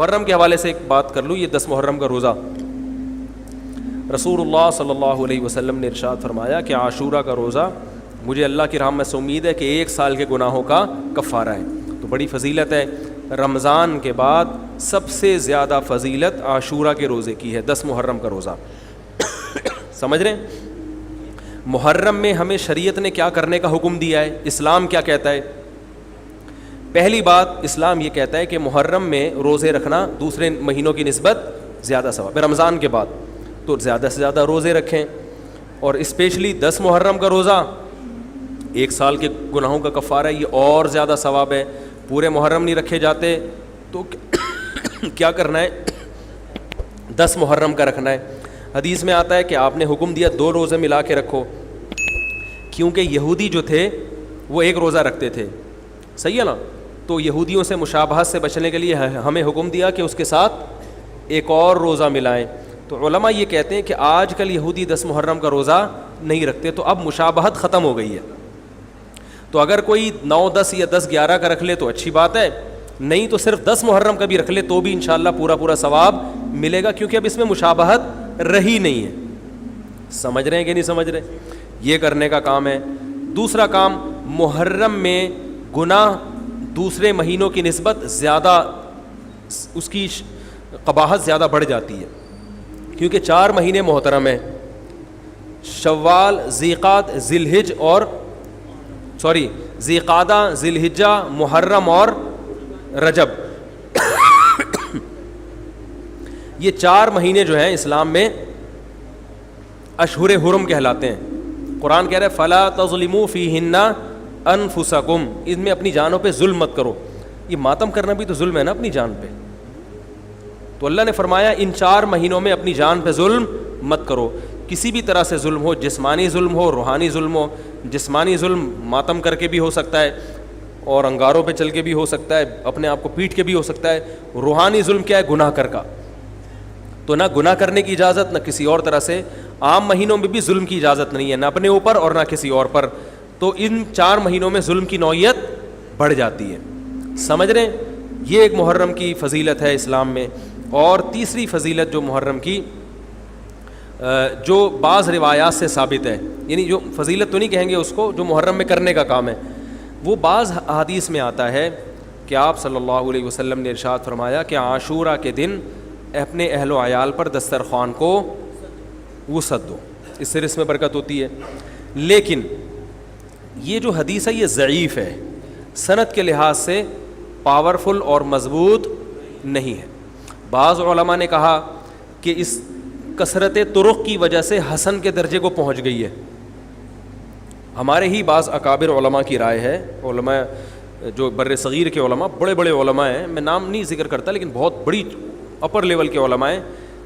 محرم کے حوالے سے ایک بات کر لوں. یہ 10 محرم کا روزہ رسول اللہ صلی اللہ علیہ وسلم نے ارشاد فرمایا کہ عاشورہ کا روزہ مجھے اللہ کی رحمت سے امید ہے کہ 1 سال کے گناہوں کا کفارہ ہے. تو بڑی فضیلت ہے. رمضان کے بعد سب سے زیادہ فضیلت عاشورہ کے روزے کی ہے, 10 محرم کا روزہ. سمجھ رہے ہیں محرم میں ہمیں شریعت نے کیا کرنے کا حکم دیا ہے, اسلام کیا کہتا ہے. پہلی بات, اسلام یہ کہتا ہے کہ محرم میں روزے رکھنا دوسرے مہینوں کی نسبت زیادہ ثواب ہے. رمضان کے بعد تو زیادہ سے زیادہ روزے رکھیں, اور اسپیشلی 10 محرم کا روزہ 1 سال کے گناہوں کا کفارہ ہے, یہ اور زیادہ ثواب ہے. پورے محرم نہیں رکھے جاتے تو کیا کرنا ہے, 10 محرم کا رکھنا ہے. حدیث میں آتا ہے کہ آپ نے حکم دیا 2 روزے ملا کے رکھو, کیونکہ یہودی جو تھے وہ 1 روزہ رکھتے تھے, صحیح ہے نا. تو یہودیوں سے مشابہت سے بچنے کے لیے ہمیں حکم دیا کہ اس کے ساتھ 1 اور روزہ ملائیں. تو علماء یہ کہتے ہیں کہ آج کل یہودی 10 محرم کا روزہ نہیں رکھتے, تو اب مشابہت ختم ہو گئی ہے. تو اگر کوئی 9, 10 یا 10, 11 کا رکھ لے تو اچھی بات ہے, نہیں تو صرف 10 محرم کا بھی رکھ لے تو بھی انشاءاللہ پورا ثواب ملے گا, کیونکہ اب اس میں مشابہت رہی نہیں ہے. سمجھ رہے ہیں کہ نہیں سمجھ رہے؟ یہ کرنے کا کام ہے. دوسرا کام, محرم میں گناہ دوسرے مہینوں کی نسبت زیادہ, اس کی قباحت زیادہ بڑھ جاتی ہے, کیونکہ 4 مہینے محترم ہیں, شوال, ذیقعد, ذیقعدہ, ذی الحجہ, محرم اور رجب. یہ 4 مہینے جو ہیں اسلام میں اشہر حرم کہلاتے ہیں. قرآن کہہ رہا ہے فلا تظلموا فیہن انفسکم, ان میں اپنی جانوں پہ ظلم مت کرو. یہ ماتم کرنا بھی تو ظلم ہے نا اپنی جان پہ. تو اللہ نے فرمایا ان 4 مہینوں میں اپنی جان پہ ظلم مت کرو. کسی بھی طرح سے ظلم ہو, جسمانی ظلم ہو, روحانی ظلم ہو. جسمانی ظلم ماتم کر کے بھی ہو سکتا ہے, اور انگاروں پہ چل کے بھی ہو سکتا ہے, اپنے آپ کو پیٹ کے بھی ہو سکتا ہے. روحانی ظلم کیا ہے, گناہ کر کا. تو نہ گناہ کرنے کی اجازت, نہ کسی اور طرح سے. عام مہینوں میں بھی ظلم کی اجازت نہیں ہے, نہ اپنے اوپر اور نہ کسی اور پر. تو ان 4 مہینوں میں ظلم کی نوعیت بڑھ جاتی ہے. سمجھ رہے ہیں, یہ ایک محرم کی فضیلت ہے اسلام میں. اور تیسری فضیلت جو محرم کی, جو بعض روایات سے ثابت ہے, یعنی جو فضیلت تو نہیں کہیں گے اس کو, جو محرم میں کرنے کا کام ہے, وہ بعض احادیث میں آتا ہے کہ آپ صلی اللہ علیہ وسلم نے ارشاد فرمایا کہ عاشورہ کے دن اپنے اہل و عیال پر دسترخوان کو وسعت دو, اس سے رزق میں برکت ہوتی ہے. لیکن یہ جو حدیث ہے یہ ضعیف ہے, سند کے لحاظ سے پاورفل اور مضبوط نہیں ہے. بعض علماء نے کہا کہ اس کثرت طرق کی وجہ سے حسن کے درجے کو پہنچ گئی ہے. ہمارے ہی بعض اکابر علماء کی رائے ہے, علماء جو بر صغیر کے علماء, بڑے بڑے علماء ہیں, میں نام نہیں ذکر کرتا لیکن بہت بڑی اپر لیول کے علماء ہیں,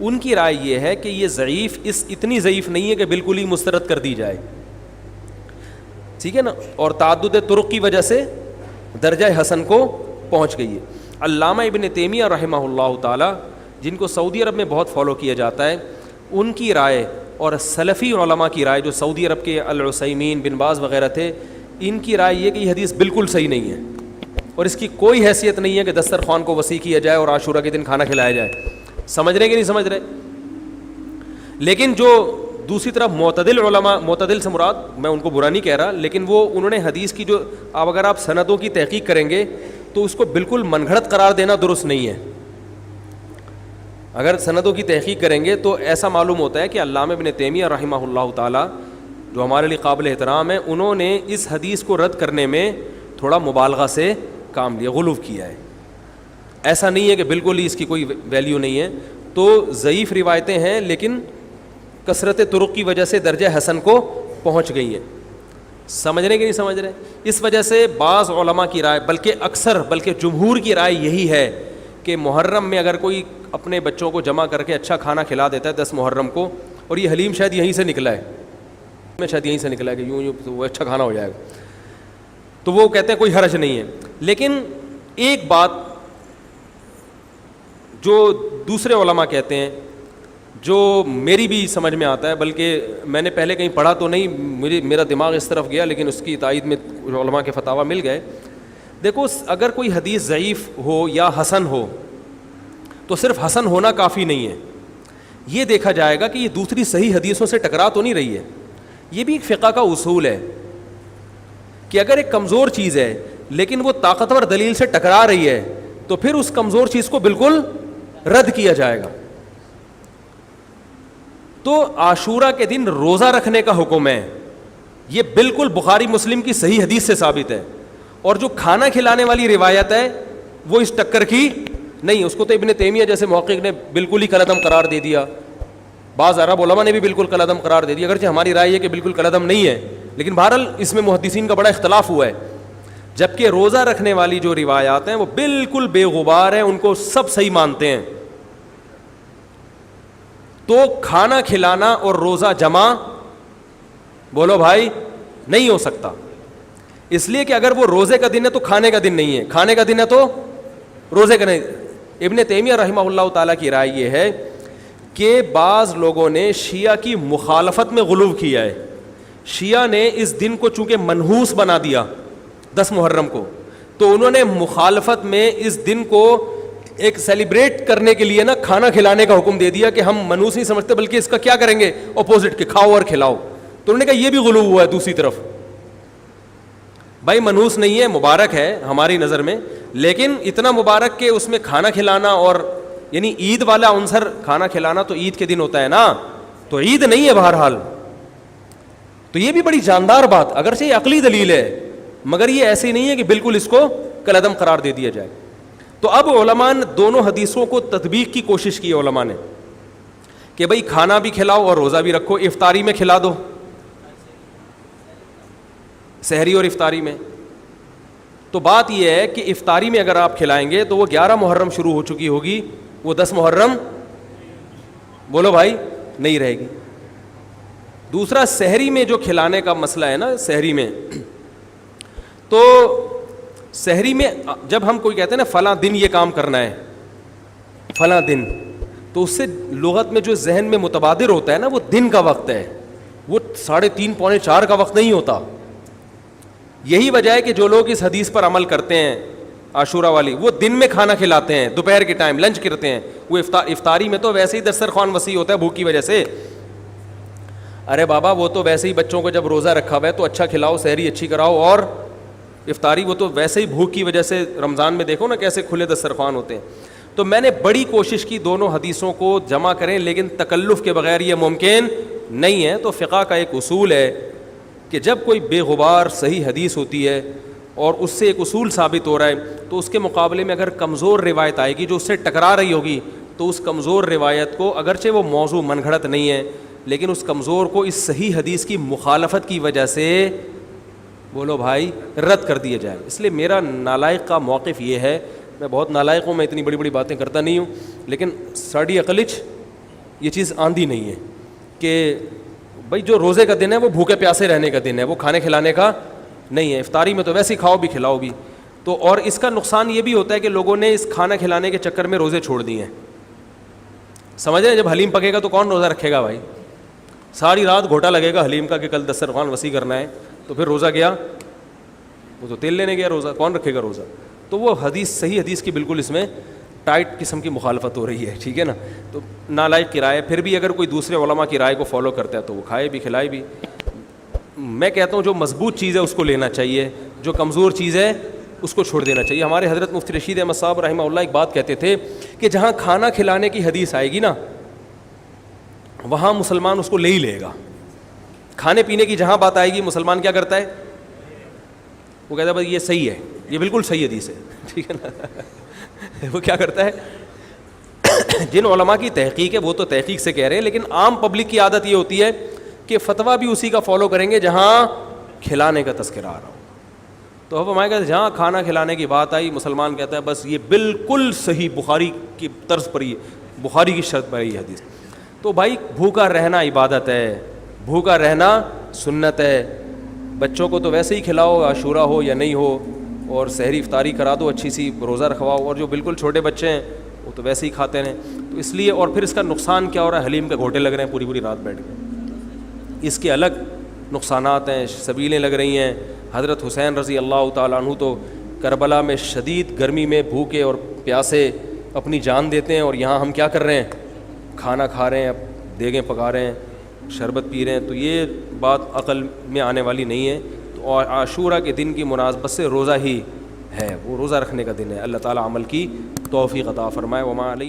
ان کی رائے یہ ہے کہ یہ ضعیف اتنی ضعیف نہیں ہے کہ بالکل ہی مسترد کر دی جائے, ٹھیک ہے نا, اور تعدد طرق کی وجہ سے درجہ حسن کو پہنچ گئی ہے. علامہ ابن تیمیہ رحمہ اللہ تعالی, جن کو سعودی عرب میں بہت فالو کیا جاتا ہے, ان کی رائے اور سلفی علماء کی رائے, جو سعودی عرب کے العثیمین, بن باز وغیرہ تھے, ان کی رائے یہ کہ یہ حدیث بالکل صحیح نہیں ہے, اور اس کی کوئی حیثیت نہیں ہے کہ دسترخوان کو وسیع کیا جائے اور عاشورہ کے دن کھانا کھلایا جائے. سمجھ رہے کہ نہیں سمجھ رہے؟ لیکن جو دوسری طرف معتدل علماء, معتدل سے مراد میں ان کو برا نہیں کہہ رہا, لیکن وہ انہوں نے حدیث کی جو, اب اگر آپ سندوں کی تحقیق کریں گے تو اس کو بالکل من گھڑت قرار دینا درست نہیں ہے. اگر سندوں کی تحقیق کریں گے تو ایسا معلوم ہوتا ہے کہ علامہ ابن تیمیہ رحمہ اللہ تعالی, جو ہمارے لیے قابل احترام ہے, انہوں نے اس حدیث کو رد کرنے میں تھوڑا مبالغہ سے کام لیا, غلو کیا ہے. ایسا نہیں ہے کہ بالکل ہی اس کی کوئی ویلیو نہیں ہے. تو ضعیف روایتیں ہیں لیکن کثرت طرق کی وجہ سے درجہ حسن کو پہنچ گئی ہیں. سمجھ رہے کہ نہیں سمجھ رہے؟ اس وجہ سے بعض علماء کی رائے, بلکہ جمہور کی رائے یہی ہے کہ محرم میں اگر کوئی اپنے بچوں کو جمع کر کے اچھا کھانا کھلا دیتا ہے 10 محرم کو, اور یہ حلیم شاید یہیں سے نکلا ہے, کہ یوں وہ اچھا کھانا ہو جائے گا, تو وہ کہتے ہیں کوئی حرج نہیں ہے. لیکن ایک بات جو دوسرے علماء کہتے ہیں, جو میری بھی سمجھ میں آتا ہے, بلکہ میں نے پہلے کہیں پڑھا تو نہیں, میرا دماغ اس طرف گیا, لیکن اس کی تائید میں علماء کے فتاویٰ مل گئے. دیکھو اگر کوئی حدیث ضعیف ہو یا حسن ہو تو صرف حسن ہونا کافی نہیں ہے، یہ دیکھا جائے گا کہ یہ دوسری صحیح حدیثوں سے ٹکرا تو نہیں رہی ہے. یہ بھی ایک فقہ کا اصول ہے کہ اگر ایک کمزور چیز ہے لیکن وہ طاقتور دلیل سے ٹکرا رہی ہے تو پھر اس کمزور چیز کو بالکل رد کیا جائے گا. تو عاشورہ کے دن روزہ رکھنے کا حکم ہے، یہ بالکل بخاری مسلم کی صحیح حدیث سے ثابت ہے. اور جو کھانا کھلانے والی روایت ہے وہ اس ٹکر کی نہیں، اس کو تو ابن تیمیہ جیسے محقق نے بالکل ہی کالعدم قرار دے دیا، بعض عرب علماء نے بھی بالکل کالعدم قرار دے دیا، اگرچہ ہماری رائے ہے کہ بالکل کالعدم نہیں ہے، لیکن بہرحال اس میں محدثین کا بڑا اختلاف ہوا ہے. جبکہ روزہ رکھنے والی جو روایات ہیں وہ بالکل بے غبار ہیں، ان کو سب صحیح مانتے ہیں. تو کھانا کھلانا اور روزہ جمع بولو بھائی نہیں ہو سکتا، اس لیے کہ اگر وہ روزے کا دن ہے تو کھانے کا دن نہیں ہے، کھانے کا دن ہے تو روزے کا نہیں. ابن تیمیہ رحمہ اللہ تعالیٰ کی رائے یہ ہے کہ بعض لوگوں نے شیعہ کی مخالفت میں غلو کیا ہے. شیعہ نے اس دن کو چونکہ منحوس بنا دیا 10 محرم کو، تو انہوں نے مخالفت میں اس دن کو ایک سیلیبریٹ کرنے کے لیے نا کھانا کھلانے کا حکم دے دیا کہ ہم منحوس نہیں سمجھتے بلکہ اس کا کیا کریں گے اپوزٹ، کہ کھاؤ اور کھلاؤ. تو انہوں نے کہا یہ بھی غلو ہوا ہے دوسری طرف. بھائی منحوس نہیں ہے، مبارک ہے ہماری نظر میں، لیکن اتنا مبارک کہ اس میں کھانا کھلانا اور یعنی عید والا عنصر کھانا کھلانا تو عید کے دن ہوتا ہے نا، تو عید نہیں ہے بہرحال. تو یہ بھی بڑی جاندار بات، اگرچہ یہ عقلی دلیل ہے مگر یہ ایسی نہیں ہے کہ بالکل اس کو کالعدم قرار دے دیا جائے. تو اب علماء نے دونوں حدیثوں کو تطبیق کی کوشش کی علماء نے کہ بھئی کھانا بھی کھلاؤ اور روزہ بھی رکھو، افطاری میں کھلا دو، سحری اور افطاری میں. تو بات یہ ہے کہ افطاری میں اگر آپ کھلائیں گے تو وہ 11 محرم شروع ہو چکی ہوگی، وہ 10 محرم بولو بھائی نہیں رہے گی. دوسرا سحری میں جو کھلانے کا مسئلہ ہے نا، سحری میں تو سحری میں جب ہم کوئی کہتے ہیں نا فلاں دن یہ کام کرنا ہے فلاں دن، تو اس سے لغت میں جو ذہن میں متبادر ہوتا ہے نا وہ دن کا وقت ہے، وہ 3:30 پونے 4 کا وقت نہیں ہوتا. یہی وجہ ہے کہ جو لوگ اس حدیث پر عمل کرتے ہیں عاشورہ والی، وہ دن میں کھانا کھلاتے ہیں، دوپہر کے ٹائم لنچ کرتے ہیں. وہ افطاری میں تو ویسے ہی دسترخوان وسیع ہوتا ہے بھوک کی وجہ سے. ارے بابا وہ تو ویسے ہی بچوں کو جب روزہ رکھا ہوا ہے تو اچھا کھلاؤ، سحری اچھی کراؤ، اور افطاری وہ تو ویسے ہی بھوک کی وجہ سے. رمضان میں دیکھو نا کیسے کھلے دسترخوان ہوتے ہیں. تو میں نے بڑی کوشش کی دونوں حدیثوں کو جمع کریں، لیکن تکلف کے بغیر یہ ممکن نہیں ہے. تو فقہ کا ایک اصول ہے کہ جب کوئی بے غبار صحیح حدیث ہوتی ہے اور اس سے ایک اصول ثابت ہو رہا ہے تو اس کے مقابلے میں اگر کمزور روایت آئے گی جو اس سے ٹکرا رہی ہوگی تو اس کمزور روایت کو، اگرچہ وہ موضوع من گھڑت نہیں ہے لیکن اس کمزور کو اس صحیح حدیث کی مخالفت کی وجہ سے بولو بھائی رد کر دیا جائے. اس لیے میرا نالائق کا موقف یہ ہے، میں بہت نالائق ہوں، میں اتنی بڑی بڑی باتیں کرتا نہیں ہوں، لیکن ساڑی عقلچ یہ چیز آندھی نہیں ہے کہ بھائی جو روزے کا دن ہے وہ بھوکے پیاسے رہنے کا دن ہے، وہ کھانے کھلانے کا نہیں ہے. افطاری میں تو ویسے ہی کھاؤ بھی کھلاؤ بھی. تو اور اس کا نقصان یہ بھی ہوتا ہے کہ لوگوں نے اس کھانا کھلانے کے چکر میں روزے چھوڑ دیے ہیں. سمجھ رہے ہیں، جب حلیم پکے گا تو کون روزہ رکھے گا بھائی؟ ساری رات گھوٹا لگے گا حلیم کا کہ کل دسترخوان وسیع کرنا ہے، تو پھر روزہ گیا، وہ تو تیل لینے گیا، روزہ کون رکھے گا روزہ؟ تو وہ حدیث صحیح حدیث کی بالکل اس میں ٹائٹ قسم کی مخالفت ہو رہی ہے. ٹھیک ہے نا؟ تو نالائق کی رائے، پھر بھی اگر کوئی دوسرے علماء کی رائے کو فالو کرتا ہے تو وہ کھائے بھی کھلائے بھی. میں کہتا ہوں جو مضبوط چیز ہے اس کو لینا چاہیے، جو کمزور چیز ہے اس کو چھوڑ دینا چاہیے. ہمارے حضرت مفتی رشید احمد صاحب رحمہ اللہ ایک بات کہتے تھے کہ جہاں کھانا کھلانے کی حدیث آئے گی نا وہاں مسلمان اس کو لے ہی لے گا. کھانے پینے کی جہاں بات آئے گی مسلمان کیا کرتا ہے؟ وہ کہتا ہے بھائی یہ صحیح ہے، یہ بالکل صحیح حدیث ہے. ٹھیک ہے نا؟ وہ کیا کرتا ہے؟ جن علماء کی تحقیق ہے وہ تو تحقیق سے کہہ رہے ہیں، لیکن عام پبلک کی عادت یہ ہوتی ہے کہ فتویٰ بھی اسی کا فالو کریں گے جہاں کھلانے کا تذکرہ آ رہا ہو. تو اب ہمارے کہتے جہاں کھانا کھلانے کی بات آئی مسلمان کہتا ہے بس یہ بالکل صحیح بخاری کی طرز پر، یہ بخاری کی شرط پر یہ حدیث. تو بھائی بھوکا رہنا عبادت ہے، بھوکا رہنا سنت ہے. بچوں کو تو ویسے ہی کھلاؤ عاشورہ ہو یا نہیں ہو، اور سحری افطاری کرا دو اچھی سی، روزہ رکھواؤ. اور جو بالکل چھوٹے بچے ہیں وہ تو ویسے ہی کھاتے ہیں. تو اس لیے، اور پھر اس کا نقصان کیا ہو رہا ہے؟ حلیم کے گھوٹے لگ رہے ہیں پوری پوری رات بیٹھ کے. اس کے الگ نقصانات ہیں، سبیلیں لگ رہی ہیں. حضرت حسین رضی اللہ تعالیٰ عنہ تو کربلا میں شدید گرمی میں بھوکے اور پیاسے اپنی جان دیتے ہیں، اور یہاں ہم کیا کر رہے ہیں؟ کھانا کھا رہے ہیں، دیگیں پکا رہے ہیں، شربت پی رہے ہیں. تو یہ بات عقل میں آنے والی نہیں ہے. تو عاشورہ کے دن کی مناسبت سے روزہ ہی ہے، وہ روزہ رکھنے کا دن ہے. اللہ تعالیٰ عمل کی توفیق عطا فرمائے. وما علیہ